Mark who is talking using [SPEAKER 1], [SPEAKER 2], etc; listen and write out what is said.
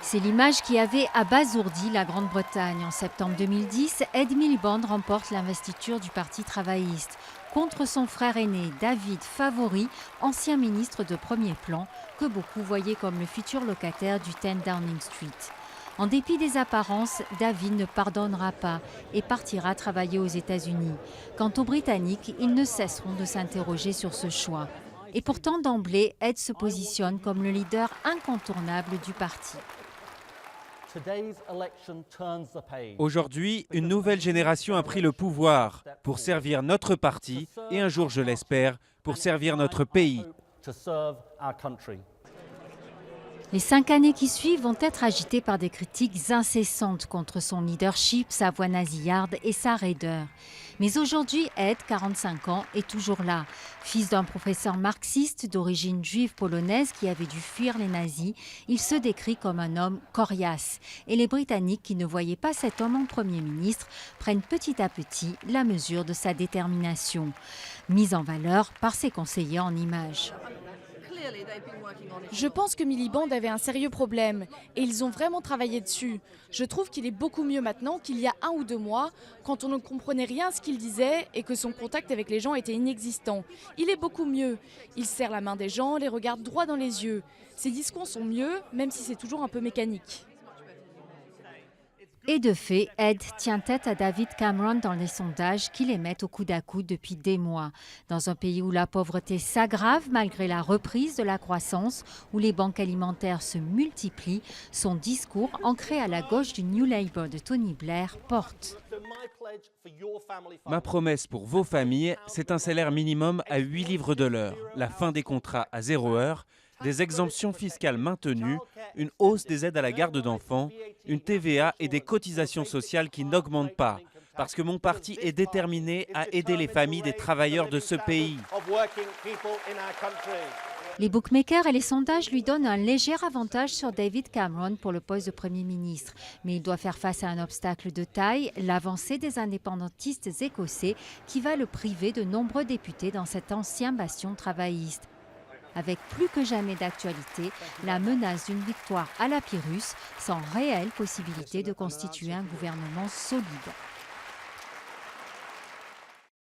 [SPEAKER 1] C'est l'image qui avait abasourdi la Grande-Bretagne. En septembre 2010, Ed Miliband remporte l'investiture du Parti travailliste contre son frère aîné David Favori, ancien ministre de premier plan, que beaucoup voyaient comme le futur locataire du 10 Downing Street. En dépit des apparences, David ne pardonnera pas et partira travailler aux États-Unis. Quant aux Britanniques, ils ne cesseront de s'interroger sur ce choix. Et pourtant, d'emblée, Ed se positionne comme le leader incontournable du parti.
[SPEAKER 2] Aujourd'hui, une nouvelle génération a pris le pouvoir pour servir notre parti et un jour, je l'espère, pour servir notre pays.
[SPEAKER 1] Les 5 années qui suivent vont être agitées par des critiques incessantes contre son leadership, sa voix nasillarde et sa raideur. Mais aujourd'hui, Ed, 45 ans, est toujours là. Fils d'un professeur marxiste d'origine juive polonaise qui avait dû fuir les nazis, il se décrit comme un homme coriace. Et les Britanniques, qui ne voyaient pas cet homme en Premier ministre, prennent petit à petit la mesure de sa détermination, mise en valeur par ses conseillers en images.
[SPEAKER 3] Je pense que Miliband avait un sérieux problème et ils ont vraiment travaillé dessus. Je trouve qu'il est beaucoup mieux maintenant qu'il y a 1 ou 2 mois, quand on ne comprenait rien à ce qu'il disait et que son contact avec les gens était inexistant. Il est beaucoup mieux. Il serre la main des gens, les regarde droit dans les yeux. Ses discours sont mieux, même si c'est toujours un peu mécanique.
[SPEAKER 1] Et de fait, Ed tient tête à David Cameron dans les sondages qui les mettent au coude à coude depuis des mois. Dans un pays où la pauvreté s'aggrave malgré la reprise de la croissance, où les banques alimentaires se multiplient, son discours, ancré à la gauche du New Labour de Tony Blair, porte.
[SPEAKER 2] Ma promesse pour vos familles, c'est un salaire minimum à 8 livres de l'heure, la fin des contrats à 0 heure, des exemptions fiscales maintenues, une hausse des aides à la garde d'enfants, une TVA et des cotisations sociales qui n'augmentent pas. Parce que mon parti est déterminé à aider les familles des travailleurs de ce pays.
[SPEAKER 1] Les bookmakers et les sondages lui donnent un léger avantage sur David Cameron pour le poste de Premier ministre. Mais il doit faire face à un obstacle de taille, l'avancée des indépendantistes écossais qui va le priver de nombreux députés dans cet ancien bastion travailliste. Avec plus que jamais d'actualité, la menace d'une victoire à la Pyrrhus, sans réelle possibilité de constituer un gouvernement solide.